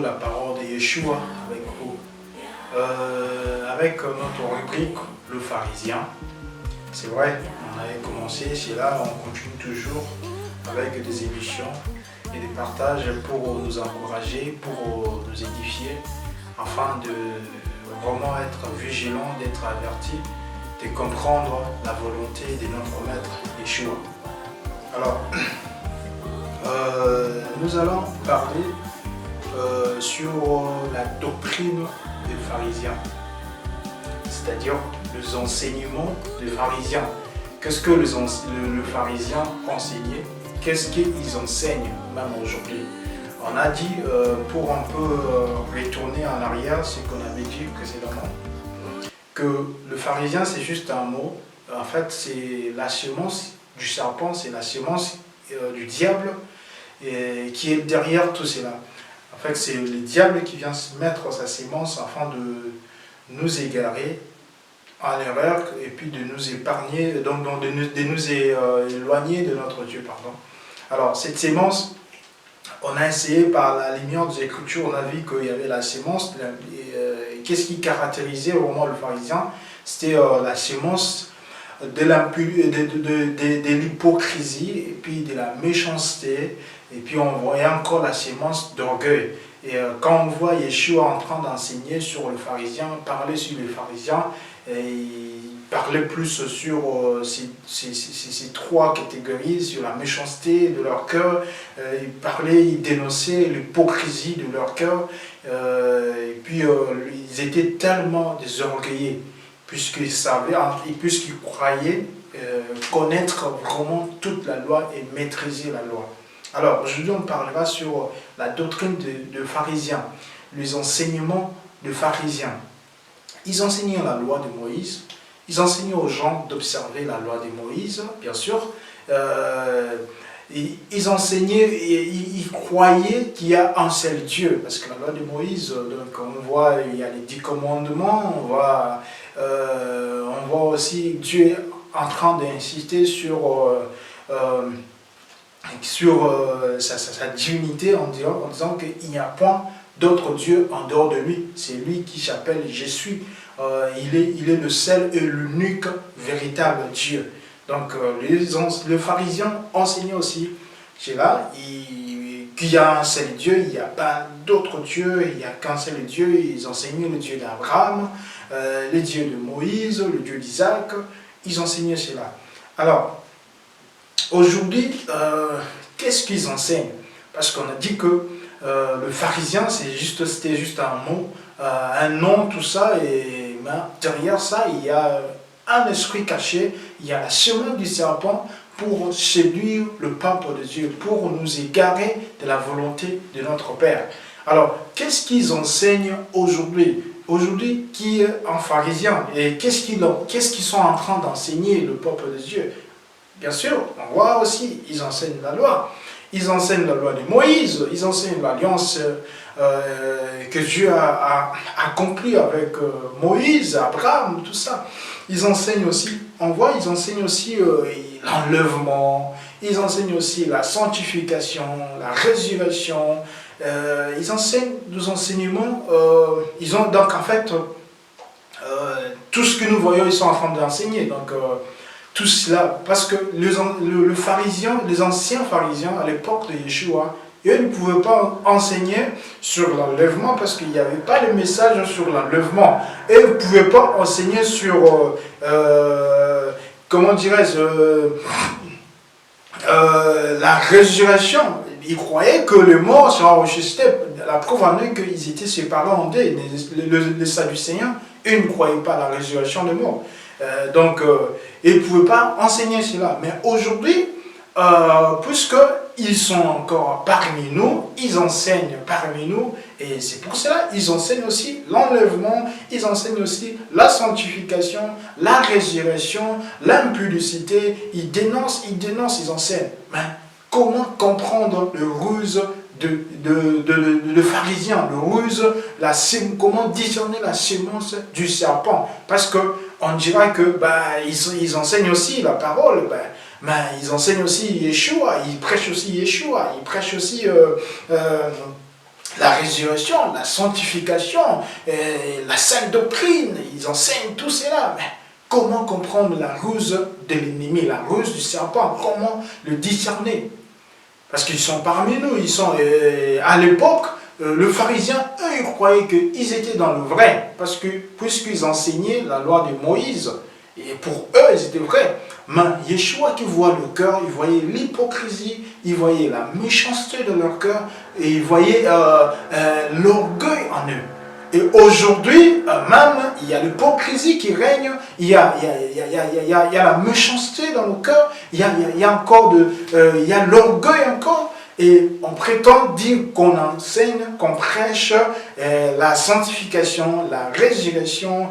la parole de Yeshua avec vous. Avec notre rubrique Le Pharisien. C'est vrai, on avait commencé, c'est là, on continue toujours avec des émissions et des partages pour nous encourager, pour nous édifier, afin de vraiment être vigilant, d'être averti, de comprendre la volonté de notre maître Yeshua. Alors, nous allons parler sur la doctrine des pharisiens, c'est-à-dire les enseignements des pharisiens. Qu'est-ce que le pharisien enseignait? Qu'est-ce qu'ils enseignent même aujourd'hui? On a dit, pour un peu retourner en arrière, ce qu'on avait dit précédemment, que le pharisien c'est juste un mot. En fait, c'est la semence du serpent, c'est la semence du diable qui est derrière tout cela. En fait, c'est le diable qui vient mettre sa sémence afin de nous égarer en erreur et puis de nous épargner, donc de nous éloigner de notre Dieu. Pardon. Alors, cette sémence, on a essayé par la lumière des Écritures, on a vu qu'il y avait la sémence. Qu'est-ce qui caractérisait vraiment le pharisien? C'était la sémence de l'hypocrisie et puis de la méchanceté, et puis on voyait encore la sémence d'orgueil. Et quand on voit Yeshua en train d'enseigner sur le pharisien, parler sur les pharisiens, il parlait plus sur ces trois catégories, sur la méchanceté de leur cœur, il dénonçait l'hypocrisie de leur cœur, et puis ils étaient tellement désorgueillés, puisqu'ils savaient et puisqu'ils croyaient connaître vraiment toute la loi et maîtriser la loi. Alors aujourd'hui on parlera sur la doctrine de pharisiens, les enseignements de pharisiens. Ils enseignaient la loi de Moïse, ils enseignaient aux gens d'observer la loi de Moïse, bien sûr. Ils enseignaient, ils croyaient qu'il y a un seul Dieu, parce que la loi de Moïse, donc on voit, il y a les 10 commandements, on voit aussi Dieu en train d'insister sur sa divinité en disant qu'il n'y a point d'autre Dieu en dehors de lui. C'est lui qui s'appelle Je suis. Il est le seul et l'unique véritable Dieu. Donc les pharisiens enseignaient aussi cela, qu'il y a un seul Dieu, il n'y a pas d'autre Dieu, il n'y a qu'un seul Dieu. Ils enseignaient le Dieu d'Abraham, le Dieu de Moïse, le Dieu d'Isaac. Ils enseignaient cela. Alors, aujourd'hui, qu'est-ce qu'ils enseignent? Parce qu'on a dit que le pharisien, c'était juste un mot, un nom, tout ça, et derrière ça, il y a un esprit caché, il y a la semence du serpent pour séduire le peuple de Dieu, pour nous égarer de la volonté de notre Père. Alors, qu'est-ce qu'ils enseignent aujourd'hui? Aujourd'hui, qui est un pharisien? Et qu'est-ce qu'ils sont en train d'enseigner le peuple de Dieu? Bien sûr, on voit aussi, ils enseignent la loi. Ils enseignent la loi de Moïse, ils enseignent l'alliance que Dieu a accomplie avec Moïse, Abraham, tout ça. Ils enseignent aussi, on voit, ils enseignent aussi l'enlèvement, ils enseignent aussi la sanctification, la résurrection. Ils enseignent des enseignements, ils ont donc en fait tout ce que nous voyons, ils sont en train d'enseigner. Donc, tout cela, parce que le pharisien, les anciens pharisiens à l'époque de Yeshua, eux ne pouvaient pas enseigner sur l'enlèvement parce qu'il n'y avait pas de message sur l'enlèvement. Et ils ne pouvaient pas enseigner sur, comment dirais-je, la résurrection. Ils croyaient que les morts seraient ressuscités. La preuve en est qu'ils étaient séparés en deux. Les Sadducéens, eux ne croyaient pas à la résurrection des morts. Donc, ils ne pouvaient pas enseigner cela. Mais aujourd'hui, puisqu'ils sont encore parmi nous, ils enseignent parmi nous, et c'est pour cela qu'ils enseignent aussi l'enlèvement, ils enseignent aussi la sanctification, la résurrection, l'impudicité, ils dénoncent, ils enseignent. Mais comment comprendre le ruse de pharisiens, le ruse, comment discerner la sémence du serpent? Parce que on dira que ils enseignent aussi la parole, mais ils enseignent aussi Yeshua, ils prêchent aussi Yeshua, ils prêchent aussi la résurrection, la sanctification, la sainte doctrine, ils enseignent tout cela. Mais comment comprendre la ruse de l'ennemi, la ruse du serpent? Comment le discerner? Parce qu'ils sont parmi nous, ils sont à l'époque, le pharisien, eux, ils croyaient qu'ils étaient dans le vrai, parce que puisqu'ils enseignaient la loi de Moïse, et pour eux, ils étaient vrais. Mais Yeshua qui voit le cœur, il voyait l'hypocrisie, il voyait la méchanceté de leur cœur, et il voyait l'orgueil en eux. Et aujourd'hui, même, il y a l'hypocrisie qui règne, il y a la méchanceté dans le cœur, il y a encore il y a l'orgueil encore, et on prétend dire qu'on enseigne, qu'on prêche la sanctification, la résurrection,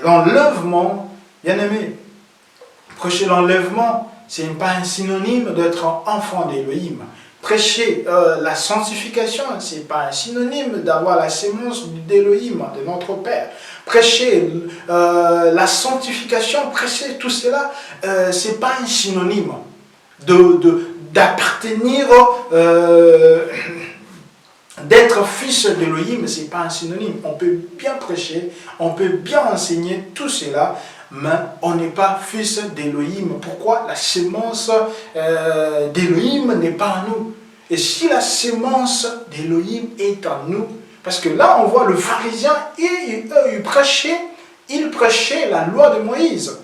l'enlèvement. Bien aimé, prêcher l'enlèvement, ce n'est pas un synonyme d'être enfant d'Élohim. Prêcher la sanctification, ce n'est pas un synonyme d'avoir la sémence d'Élohim, de notre Père. Prêcher la sanctification, prêcher tout cela, ce n'est pas un synonyme d'appartenir, d'être fils d'Élohim, ce n'est pas un synonyme. On peut bien prêcher, on peut bien enseigner tout cela, mais on n'est pas fils d'Élohim. Pourquoi? La sémence d'Élohim n'est pas en nous. Et si la sémence d'Élohim est en nous, parce que là on voit le pharisien, il prêchait la loi de Moïse.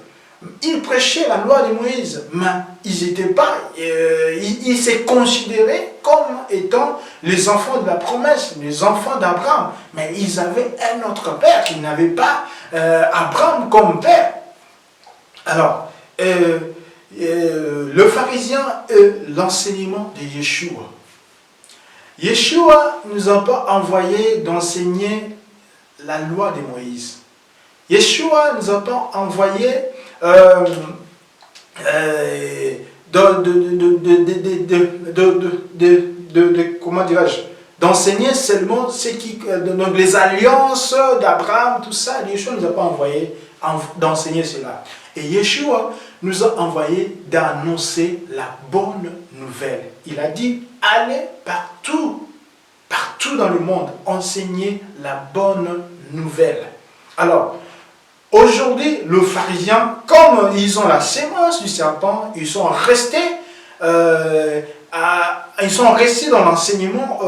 Ils prêchaient la loi de Moïse, mais ils n'étaient pas, ils se considéraient comme étant les enfants de la promesse, les enfants d'Abraham. Mais ils avaient un autre père, ils n'avaient pas Abraham comme père. Alors, le pharisien, l'enseignement de Yeshua. Yeshua nous a pas envoyé d'enseigner la loi de Moïse. Yeshua nous a pas envoyé comment dirais-je, d'enseigner seulement ce qui, donc les alliances d'Abraham, tout ça. Yeshua ne nous a pas envoyé d'enseigner cela. Et Yeshua nous a envoyé d'annoncer la bonne nouvelle. Il a dit, allez partout, partout dans le monde, enseigner la bonne nouvelle. Alors, aujourd'hui, le pharisien, comme ils ont la sémence du serpent, ils sont restés dans l'enseignement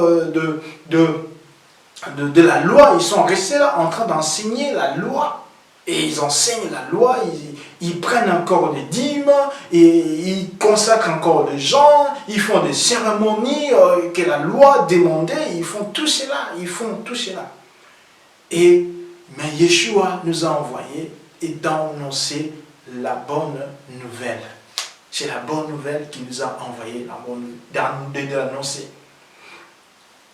de la loi. Ils sont restés là en train d'enseigner la loi. Et ils enseignent la loi, ils prennent encore des dîmes, et ils consacrent encore des gens, ils font des cérémonies que la loi demandait, ils font tout cela, Mais Yeshua nous a envoyés et d'annoncer la bonne nouvelle. C'est la bonne nouvelle qui nous a envoyé de l'annoncer.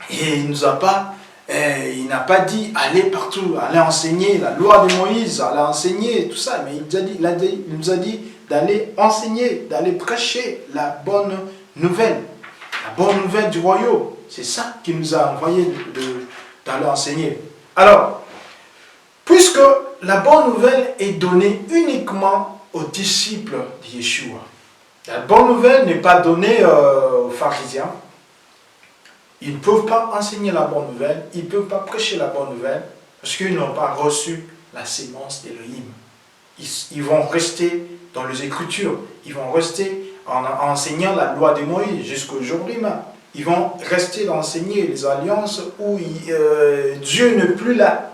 Et il nous a pas, il n'a pas dit allez partout, allez enseigner la loi de Moïse, allez enseigner tout ça, mais il nous a dit d'aller enseigner, d'aller prêcher la bonne nouvelle du royaume. C'est ça qui nous a envoyé d'aller enseigner. Alors, puisque la bonne nouvelle est donnée uniquement aux disciples de Yeshua, la bonne nouvelle n'est pas donnée aux pharisiens. Ils ne peuvent pas enseigner la bonne nouvelle, ils ne peuvent pas prêcher la bonne nouvelle, parce qu'ils n'ont pas reçu la sémence d'Élohim. Ils vont rester dans les Écritures, ils vont rester en enseignant la loi de Moïse jusqu'à aujourd'hui même. Ils vont rester d'enseigner les alliances où Dieu n'est plus là.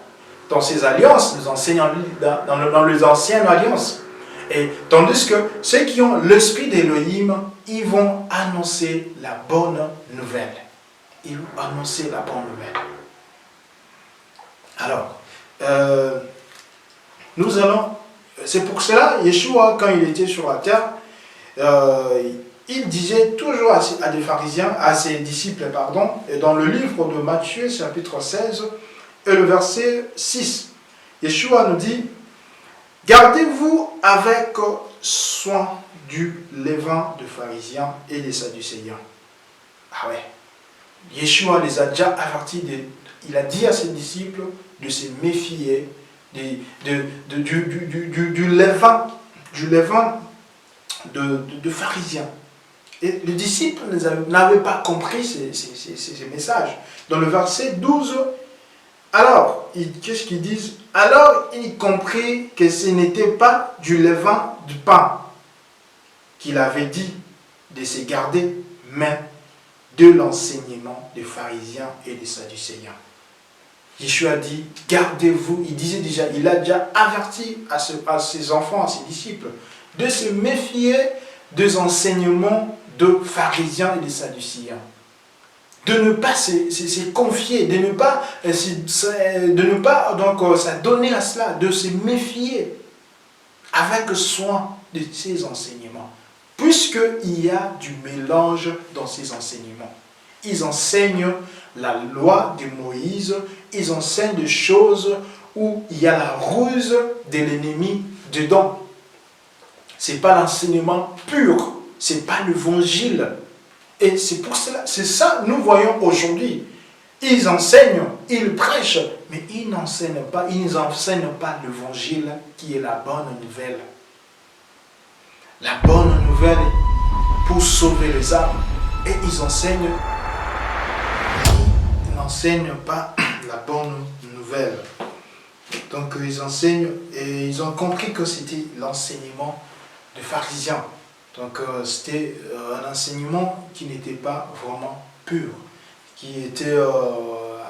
Dans ces alliances, nous enseignons dans les anciennes alliances. Et tandis que ceux qui ont l'esprit d'Élohim, ils vont annoncer la bonne nouvelle. Ils vont annoncer la bonne nouvelle. Alors, nous allons... C'est pour cela, Yeshua, quand il était sur la terre, il disait toujours à des pharisiens, à ses disciples, pardon, et dans le livre de Matthieu, chapitre 16, et le verset 6, Yeshua nous dit, « Gardez-vous avec soin du levain des pharisiens et des sadducéens. » Ah ouais, Yeshua les a déjà avertis, il a dit à ses disciples de se méfier du levain de pharisiens. Et les disciples n'avaient pas compris ces messages. Dans le verset 12, alors, qu'est-ce qu'ils disent? Alors, il comprit que ce n'était pas du levain du pain qu'il avait dit de se garder, mais de l'enseignement des pharisiens et des sadducéens. Yeshua a dit, gardez-vous, il a déjà averti à ses enfants, à ses disciples, de se méfier des enseignements de pharisiens et des sadducéens. De ne pas se confier, de ne pas donc s'adonner à cela, de se méfier avec soin de ces enseignements. Puisqu'il y a du mélange dans ces enseignements. Ils enseignent la loi de Moïse, ils enseignent des choses où il y a la ruse de l'ennemi dedans. Ce n'est pas l'enseignement pur, ce n'est pas l'évangile. Et c'est pour cela, c'est ça nous voyons aujourd'hui. Ils enseignent, ils prêchent, mais ils n'enseignent pas l'évangile qui est la bonne nouvelle. La bonne nouvelle pour sauver les âmes. Et ils n'enseignent pas la bonne nouvelle. Donc ils enseignent et ils ont compris que c'était l'enseignement des pharisiens. Donc c'était un enseignement qui n'était pas vraiment pur, qui était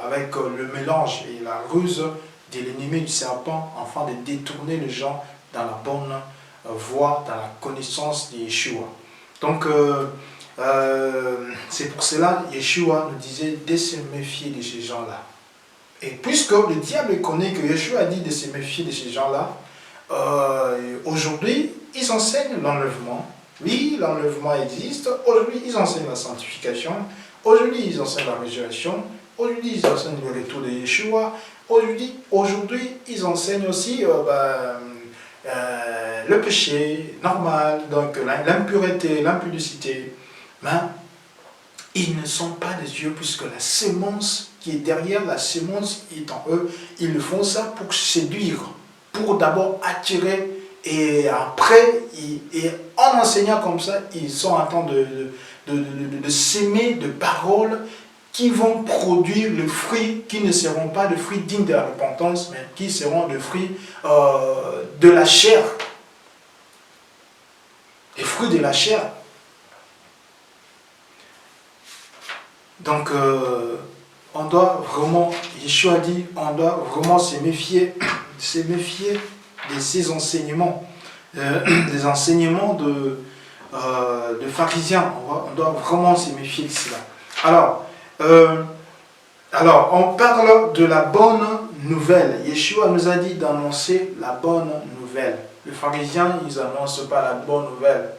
avec le mélange et la ruse de l'ennemi du serpent afin de détourner les gens dans la bonne voie, dans la connaissance de Yeshua. Donc c'est pour cela que Yeshua nous disait de se méfier de ces gens-là. Et puisque le diable connaît que Yeshua a dit de se méfier de ces gens-là, aujourd'hui ils enseignent l'enlèvement. Oui, l'enlèvement existe. Aujourd'hui, ils enseignent la sanctification. Aujourd'hui, ils enseignent la résurrection. Aujourd'hui, ils enseignent le retour de Yeshua. Aujourd'hui, ils enseignent aussi le péché normal, donc l'impureté, l'impudicité. Mais ils ne sont pas des dieux puisque la sémence qui est derrière, la sémence est en eux. Ils font ça pour séduire, pour d'abord attirer. Et après, en enseignant comme ça, ils sont en train de s'aimer de paroles qui vont produire le fruit, qui ne seront pas de fruits dignes de la repentance, mais qui seront de fruits de la chair. Les fruits de la chair. Donc, on doit vraiment, Yeshua dit, on doit vraiment se méfier de ces enseignements, des enseignements de pharisiens. On doit vraiment se méfier de cela. Alors, on parle de la bonne nouvelle. Yeshua nous a dit d'annoncer la bonne nouvelle. Les pharisiens, ils n'annoncent pas la bonne nouvelle.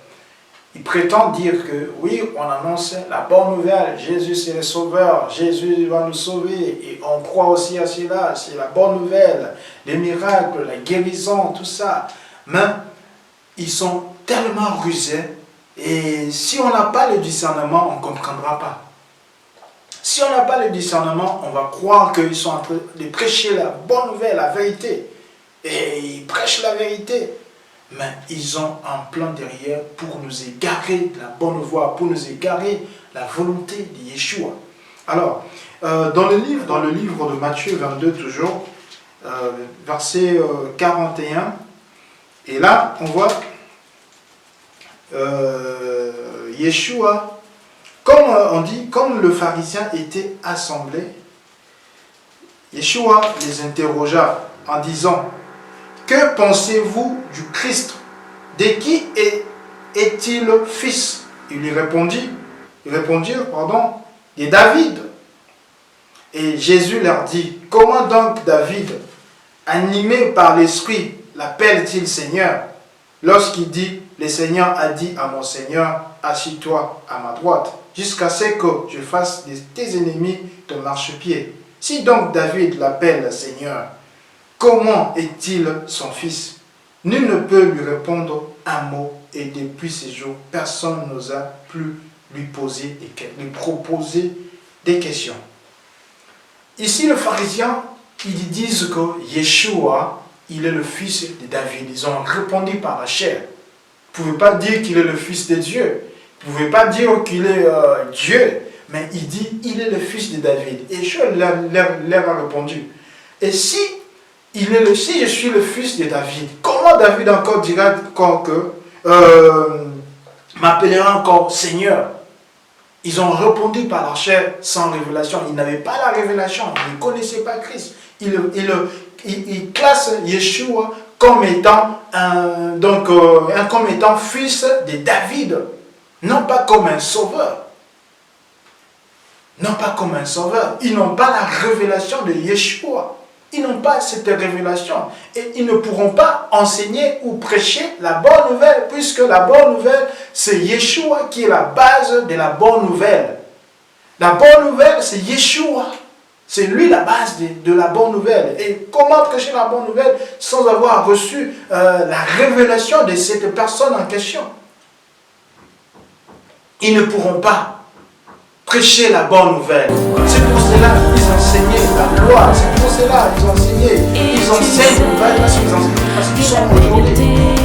Ils prétendent dire que oui, on annonce la bonne nouvelle. Jésus c'est le sauveur. Jésus va nous sauver. Et on croit aussi à cela. C'est la bonne nouvelle. Les miracles, la guérison, tout ça. Mais ils sont tellement rusés. Et si on n'a pas le discernement, on ne comprendra pas. Si on n'a pas le discernement, on va croire qu'ils sont en train de prêcher la bonne nouvelle, la vérité. Et ils prêchent la vérité. Mais ils ont un plan derrière pour nous égarer de la bonne voie, pour nous égarer la volonté de Yeshua. Alors, dans le livre de Matthieu 22 toujours, verset 41, et là, on voit Yeshua, comme le pharisien était assemblé, Yeshua les interrogea en disant, que pensez-vous du Christ? De qui est-il fils? Ils lui répondirent, de David. Et Jésus leur dit, comment donc David, animé par l'Esprit, l'appelle-t-il Seigneur? Lorsqu'il dit, le Seigneur a dit à mon Seigneur, assis-toi à ma droite, jusqu'à ce que je fasse de tes ennemis ton marchepied. Si donc David l'appelle Seigneur, comment est-il son fils? Nul ne peut lui répondre un mot, et depuis ces jours, personne n'osa plus lui proposer des questions. Ici, les pharisiens, ils disent que Yeshua, il est le fils de David. Ils ont répondu par la chair. Vous ne pouvez pas dire qu'il est le fils de Dieu. Vous ne pouvez pas dire qu'il est Dieu, mais il dit il est le fils de David. Et Yeshua leur a répondu. Et si si je suis le fils de David, comment David encore dira encore que m'appellera encore Seigneur? Ils ont répondu par la chair sans révélation. Ils n'avaient pas la révélation. Ils ne connaissaient pas Christ. Ils classent Yeshua comme étant comme étant fils de David. Non pas comme un sauveur. Non pas comme un sauveur. Ils n'ont pas la révélation de Yeshua. Ils n'ont pas cette révélation. Et ils ne pourront pas enseigner ou prêcher la bonne nouvelle, puisque la bonne nouvelle, c'est Yeshua qui est la base de la bonne nouvelle. La bonne nouvelle, c'est Yeshua. C'est lui la base de la bonne nouvelle. Et comment prêcher la bonne nouvelle sans avoir reçu la révélation de cette personne en question? Ils ne pourront pas prêcher la bonne nouvelle. C'est pour cela qu'ils enseignaient la loi. C'est pour cela qu'ils enseignaient. Ils enseignent, parce qu'ils sont aujourd'hui.